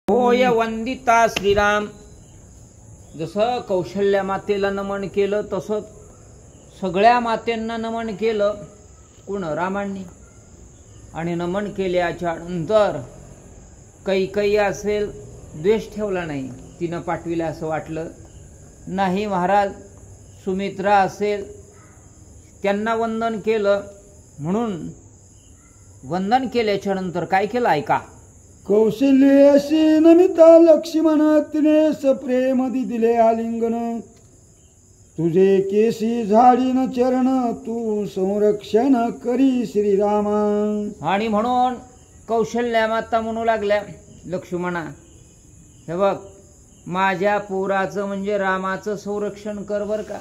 होय वंदिता श्रीराम. जसं कौशल्या मातेला नमन केलं तसंच सगळ्या मातेंना नमन केलं कोण रामांनी. आणि नमन केल्याच्या नंतर कैकेयी असेल द्वेष ठेवला नाही, तिनं पाठविलं असं वाटलं नाही. महाराज सुमित्रा असेल त्यांना वंदन केलं, म्हणून वंदन केल्याच्या नंतर काय केलं ऐका. कौशल्यशी नमिता लक्ष्मण तिने सप्रेम दिले आलिंगन. तुझे केसी झाडीन चरण तू संरक्षण करी श्रीरामा. आणि म्हणून कौशल्या माता म्हणू लागल्या लक्ष्मणा, हे बघ माझ्या पुराचं म्हणजे रामाचं संरक्षण कर बर का.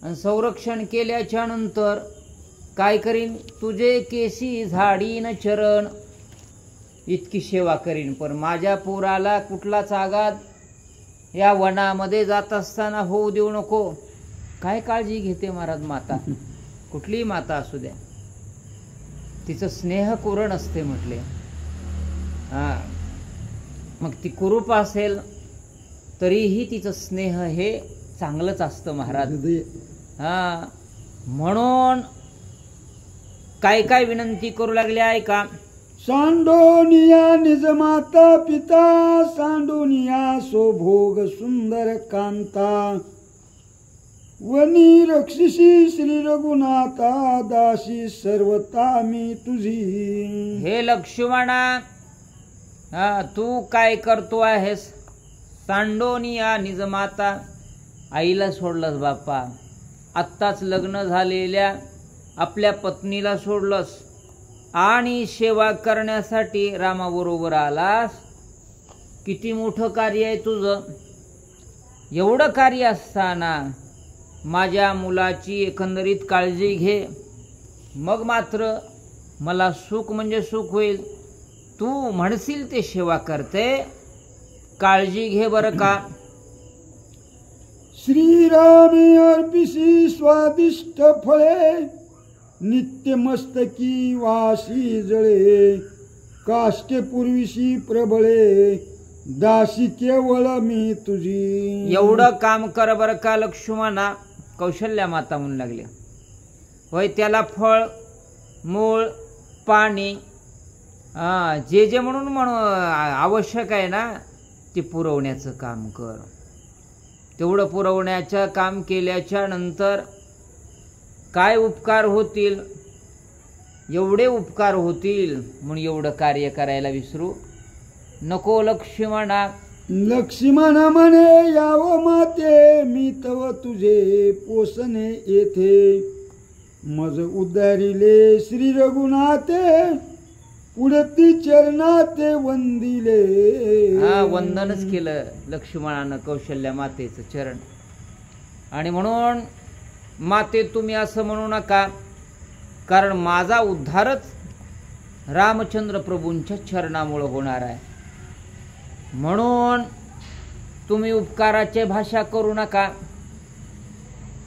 आणि संरक्षण केल्याच्या नंतर काय करीन, तुझे केसी झाडीन चरण इतकी सेवा करीन. पण माझ्या पुराला कुठलाच आघात या वनामध्ये जात असताना होऊ देऊ नको. काय काळजी घेते महाराज माता, कुठलीही माता असू द्या, तिचं स्नेह कुरण असते म्हटले. मग ती कुरूप असेल तरीही तिचं स्नेह हे चांगलंच असतं महाराज. म्हणून काय काय विनंती करू लागले ऐका. सांडोनिया निज माता पिता सांडोनिया सोभोग सुंदर कांता. वनी रक्षिसी श्री रघुनाथा दासी सर्वता मी तुझी. हे लक्ष्मणा, तू काय करतो आहेस. सांडोनिया निज माता, आईला सोडलंस बाप्पा. आत्ताच लग्न झालेल्या आपल्या पत्नीला सोडलंस आणि सेवा करण्यासाठी रामाबरोबर आलास. किती मोठं कार्य आहे तुझं. एवढं कार्य असताना माझ्या मुलाची एकंदरीत काळजी घे, मग मात्र मला सुख म्हणजे सुख होईल. तू म्हणशील ते सेवा करते, काळजी घे बरं का. श्रीरामे अर्पिसी स्वादिष्ट फळे नित्य मस्तकी वासी जळे. काष्टे पूर्वीशी प्रबळे दासी केवळ मी तुझी. एवढं काम कर बर का लक्ष्मणा. कौशल्या माता म्हणू लागले होय त्याला फळ मूळ पाणी जे जे म्हणून आवश्यक आहे ना ते पुरवण्याचं काम कर. तेवढं पुरवण्याचं काम केल्याच्या नंतर काय उपकार होतील, एवढे उपकार होतील म्हणून एवढं कार्य करायला विसरू नको लक्ष्मणा. लक्ष्मण म्हणे याव माते मी तव तुझे पोसणे येथे. मज उद्धारिले श्री रघुनाथे पुढती चरणाते वंदिले. वंदनच केलं लक्ष्मणानं कौशल्या मातेचं चरण. आणि म्हणून माते तुम्ही असं म्हणू नका, कारण माझा उद्धारच रामचंद्र प्रभूंच्या चरणामुळे होणार आहे. म्हणून तुम्ही उपकाराची भाषा करू नका.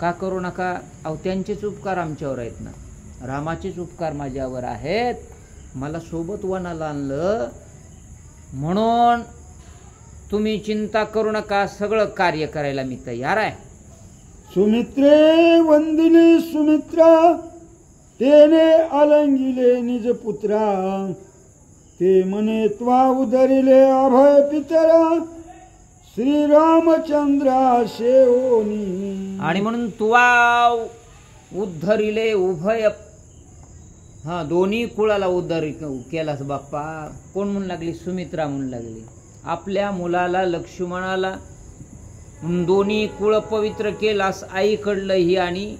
का करू नका. अहो त्यांचेच उपकार आमच्यावर आहेत ना, रामाचेच उपकार माझ्यावर आहेत. मला सोबत वनाला आणलं म्हणून तुम्ही चिंता करू नका, सगळं कार्य करायला मी तयार आहे. सुमित्रे वंदिली सुमित्रा तेने अलंगिले निज पुत्रा. ते म्हणे त्वा उदरिले अभय पितरा श्रीरामचंद्रा शेओनी. आणि म्हणून तुवा उद्धरिले उभय, दोन्ही कुळाला उद्धार केलास बाप्पा. कोण म्हणू लागली, सुमित्रा म्हणू लागली. आपल्या मुलाला लक्ष्मणाला दोन्ही कुळ पवित्र केलास, आईकडलंही आणि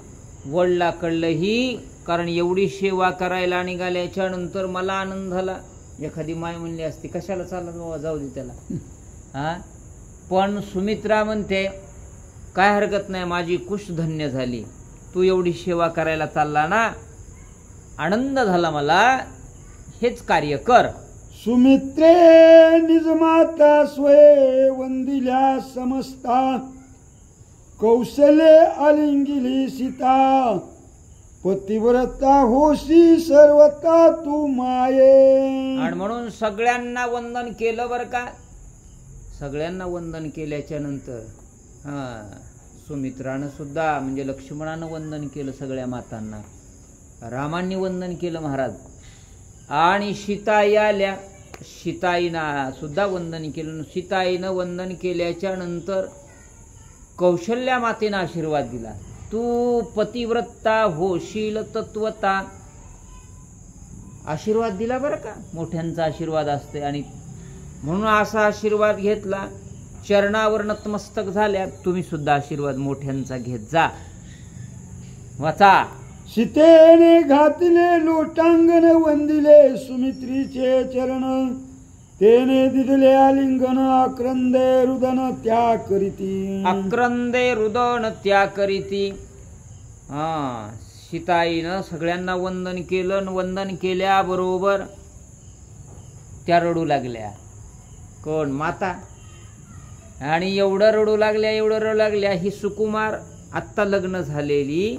वडिलाकडलंही. कारण एवढी सेवा करायला निघाल्याच्या नंतर मला आनंद झाला. एखादी माय म्हणली असती कशाला चालत बाबा, जाऊ दे त्याला. पण सुमित्रा म्हणते काय हरकत नाही, माझी कुश धन्य झाली. तू एवढी सेवा करायला चालला ना, आनंद झाला मला, हेच कार्य कर. सुमित्रे निज माता स्वये वंदिल्या समस्ता. कौशल्ये आलिंगिली सीता पतिव्रता होशी सर्वता तू माये. आणि म्हणून सगळ्यांना वंदन केलं बरं का. सगळ्यांना वंदन केल्याच्या नंतर सुमित्रानं सुद्धा म्हणजे लक्ष्मणानं वंदन केलं सगळ्या मातांना. रामांनी वंदन केलं महाराज. आणि सीताई आल्या, सीताईनं सुद्धा वंदन केलं. सीताईनं वंदन केल्याच्या नंतर कौशल्या मातेनं आशीर्वाद दिला. तू पतिव्रता होशील तत्वता. आशीर्वाद दिला बरं का. मोठ्यांचा आशीर्वाद असते आणि म्हणून असा आशीर्वाद घेतला. चरणावर नतमस्तक झाल्या. तुम्ही सुद्धा आशीर्वाद मोठ्यांचा घेत जा. वाचा. सीतेने घातले लोटांगण वंदिले सुमित्रीचे चरण. तेने दिदले आलिंगन आक्रंदे रुदन त्या करीती. आक्रंदे रुदन त्या करीती. सीताईनं सगळ्यांना वंदन केलं. वंदन केल्याबरोबर त्या रडू लागल्या. कोण? माता. आणि एवढं रडू लागल्या. ही सुकुमार आत्ता लग्न झालेली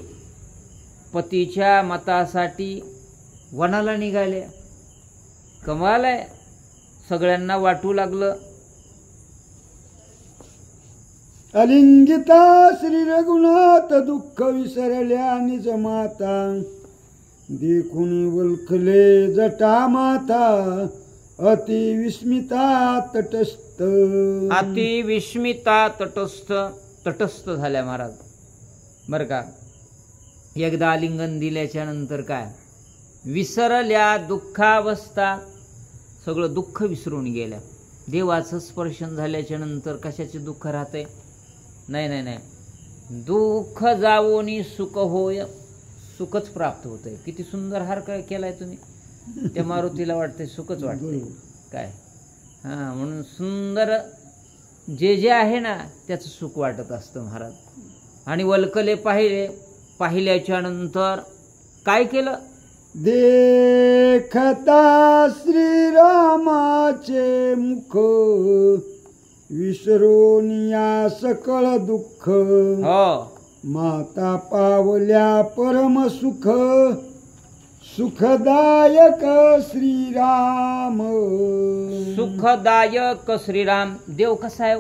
पतीच्या मतासाठी वनाला निघाल्या. कमाल आहे. सगळ्यांना वाटू लागलं. अलिंगिता श्री रघुनाथ दुःख विसरल्या निज माता. देखून वल्खले जटा माता अति विस्मिता तटस्थ. अति विस्मिता तटस्थ झाल्या महाराज बर का. एकदा आलिंगन दिल्याच्या नंतर काय विसरल्या दुःखावस्था. सगळं दुःख विसरून गेल्या. देवाचं स्पर्शन झाल्याच्या नंतर कशाचे दुःख राहते? नाही. दुःख जावोनी सुख होय. सुखच प्राप्त होतंय. किती सुंदर हार केलाय तुम्ही. त्या मारुतीला वाटते सुखच वाटते काय. म्हणून सुंदर जे आहे ना त्याचं सुख वाटत असतं महाराज. आणि वल्कले पाहिल्याच्या नंतर काय केलं? देखता श्रीरामाचे मुख विसरून या सकळ दुःख. माता पावल्या परम सुख सुखदायक श्रीराम. सुखदायक श्रीराम. देव कसा आहे?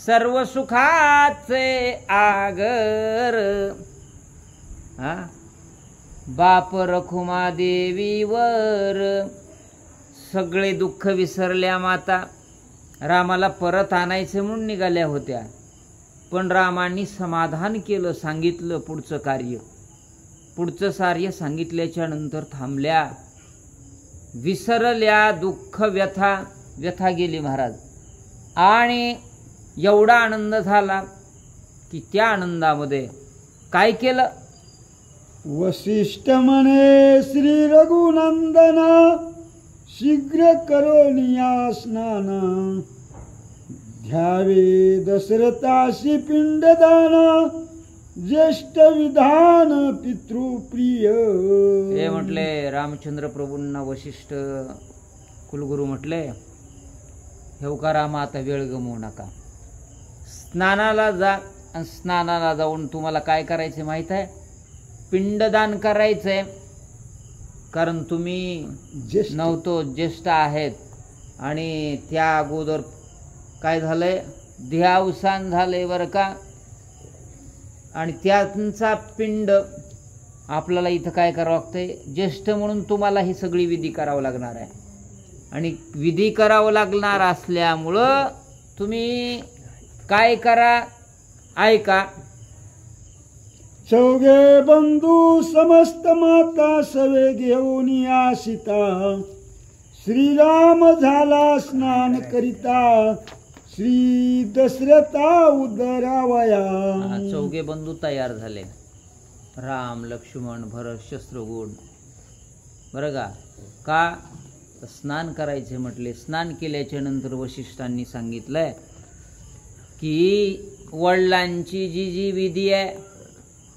सर्व सुखाचे आगर. बाप रखुमा देवीवर. सगळे दुःख विसरल्या माता. रामाला परत आणायचे म्हणून निघाल्या होत्या. पण रामांनी समाधान केलं. सांगितलं पुढचं कार्य. पुढचं कार्य सांगितल्याच्या नंतर थांबल्या. विसरल्या दुःख व्यथा गेली महाराज. आणि एवढा आनंद झाला की त्या आनंदामध्ये काय केलं? वसिष्ठ म्हणे श्री रघुनंदना शीघ्र करोनिया स्नान. ध्यावे दशरथाशी पिंडदान ज्येष्ठ विधान पितृप्रिय. हे म्हटले रामचंद्र प्रभूंना वशिष्ठ कुलगुरू म्हटले हे का रामा आता वेळ गमवू नका. स्नानाला जा. आणि स्नानाला जाऊन तुम्हाला काय करायचे माहित आहे? पिंडदान करायचंय. कारण तुम्ही नव्हतो ज्येष्ठ आहेत. आणि त्या अगोदर काय झालंय? देहावसान झालंय बरं का. आणि त्यांचा पिंड आपल्याला इथं काय करावं लागतंय? ज्येष्ठ म्हणून तुम्हाला ही सगळी विधी करावं लागणार आहे. आणि विधी करावं लागणार असल्यामुळं तुम्ही काय करा? ऐका. चौघे बंधू समस्त माता सवे घेऊन या सीता. श्रीराम झाला स्नान करिता श्री दशरथा उदरावया. चौघे बंधू तयार झाले. राम लक्ष्मण भरत शत्रुघ्न. बरं का स्नान करायचे म्हटले. स्नान केल्याच्या नंतर वशिष्ठांनी सांगितलंय की वडिलांची जी विधी आहे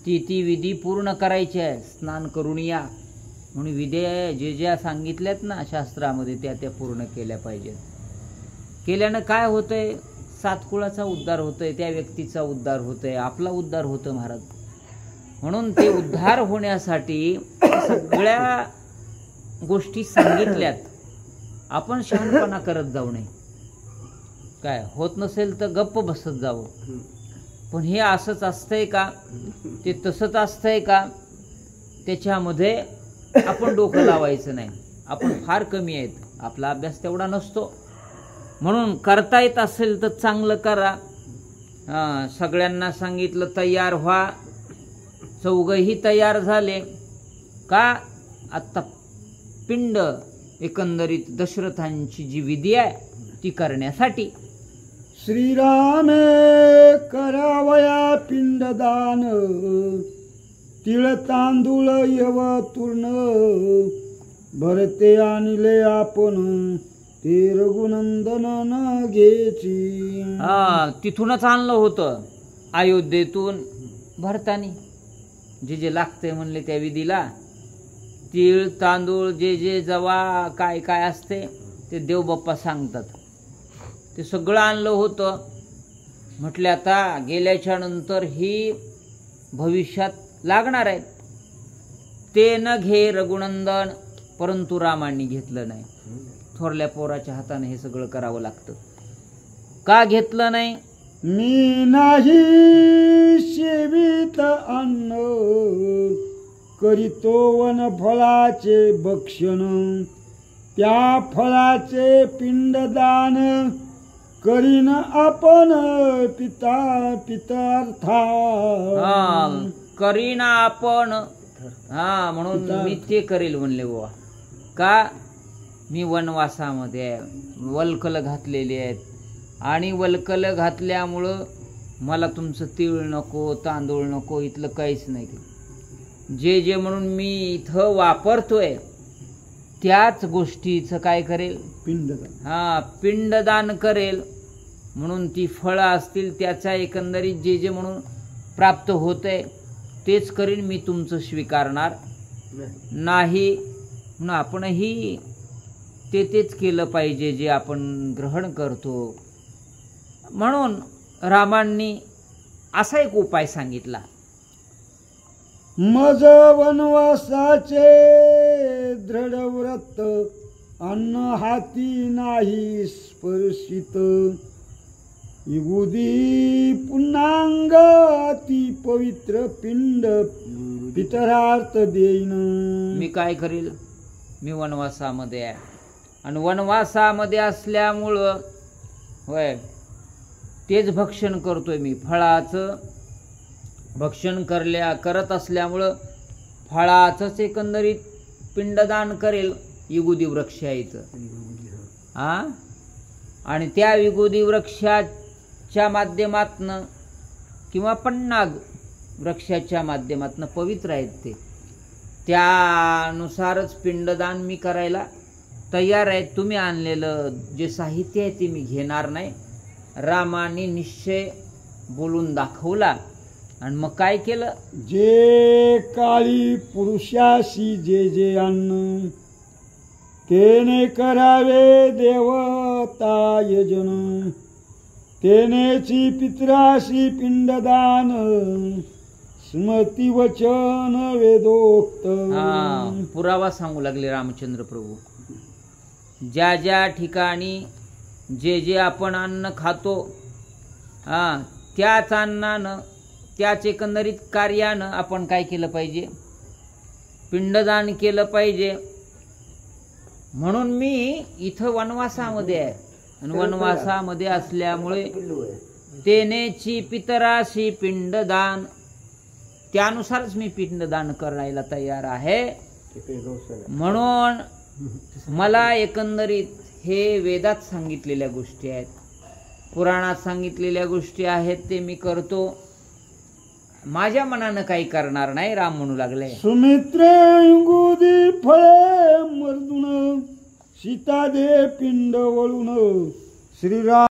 ती विधी पूर्ण करायची आहे. स्नान करून या म्हणून विधी ज्या सांगितल्यात ना शास्त्रामध्ये त्या पूर्ण केल्या पाहिजेत. केल्यानं काय होतंय? 7 कुळाचा उद्धार होतोय. त्या व्यक्तीचा उद्धार होतोय. आपला उद्धार होतो महाराज. म्हणून ते उद्धार होण्यासाठी सगळ्या गोष्टी सांगितल्यात. आपण शहाणपणा करत जाऊ नये. काय होत नसेल तर गप्प बसत जावं. पण हे असंच असतंय का, ते तसंच असतंय का, त्याच्यामध्ये आपण डोकं लावायचं नाही. आपण फार कमी आहेत, आपला अभ्यास तेवढा नसतो. म्हणून करता येत असेल तर चांगलं करा. सगळ्यांना सांगितलं तयार व्हा. चौघही तयार झाले का आता पिंड एकंदरीत दशरथांची जी विधी आहे ती करण्यासाठी. श्रीरामे करावया पिंडदान, तिळ तांदूळ यव तूर्ण, भरते आणले आपण ते रघुनंदन न घेची. तिथूनच आणलं होतं अयोध्येतून भरतानी. जे जे लागते म्हणले त्या विधीला, तीळ तांदूळ जे जे जवा काय काय असते ते देवबाप्पा सांगतात. ते सगळं आणलं होतं. म्हटले आता गेल्याच्या नंतर ही भविष्यात लागणार आहेत. ते न घे रघुनंदन, परंतु रामांनी घेतलं नाही. थोरल्या पोराच्या हाताने हे सगळं करावं लागतं. का घेतलं नाही? मी नाही सेवित अन्न, करीतो वन फळाचे भक्षण, त्या फळाचे पिंडदान करीन आपण पिता पितार्था. करीन आपण. म्हणून मी ते करेल म्हणले बुवा. का? मी वनवासामध्ये आहे, वल्कल घातलेली आहेत आणि वल्कल घातल्यामुळं मला तुमचं तीळ नको, तांदूळ नको, इथलं काहीच नाही. जे जे म्हणून मी इथं वापरतोय त्याच गोष्टीचं काय करेल? पिंडदान. पिंडदान करेल. म्हणून ती फळं असतील त्याचा एकंदरीत जे जे म्हणून प्राप्त होतंय तेच करीन, मी तुमचं स्वीकारणार नाही. म्हणून आपणही तेच केलं पाहिजे जे आपण ग्रहण करतो. म्हणून रामांनी असा एक उपाय सांगितला. मज वनवासाचे दृढ व्रत, अन्न हाती नाही स्पर्शित, युगुदी पुन्नांग अति पवित्र पिंड पितरार्थ देईन. मी काय करेल? मी वनवासामध्ये आहे आणि वनवासामध्ये असल्यामुळं होय तेच भक्षण करतोय. मी फळाचं भक्षण करत असल्यामुळं फळाचंच एकंदरीत पिंडदान करेल. विगुदी वृक्ष आहे इथं. आणि त्या विगुदी वृक्षाच्या माध्यमातनं किंवा पन्नाग वृक्षाच्या माध्यमातनं पवित्र आहेत ते, त्यानुसारच पिंडदान मी करायला तयार आहे. तुम्ही आणलेलं जे साहित्य आहे ते मी घेणार नाही. रामाने निश्चय बोलून दाखवला. आणि मग काय केलं? जे काळी पुरुषाशी जे जे अन्न, तेने करावे देवता यजन, तेनेची पित्राशी पिंडदान, स्मृती वचन वेदोक्त. पुरावा सांगू लागले रामचंद्र प्रभू. ज्या ज्या ठिकाणी जे जे आपण अन्न खातो त्याच अन्नानं त्याच एकंदरीत कार्यानं आपण काय केलं पाहिजे? पिंडदान केलं पाहिजे. म्हणून मी इथं वनवासामध्ये आहे आणि वनवासामध्ये असल्यामुळे तेनेची पितराशी पिंडदान, त्यानुसारच मी पिंडदान करायला तयार आहे. म्हणून मला एकंदरीत हे वेदात सांगितलेल्या गोष्टी आहेत, पुराणात सांगितलेल्या गोष्टी आहेत ते मी करतो. माझ्या मनानं काही करणार नाही. राम म्हणू लागले. सुमित्रे इंगुदी फळे मर्दुन, सीता दे पिंड वळून, श्रीराम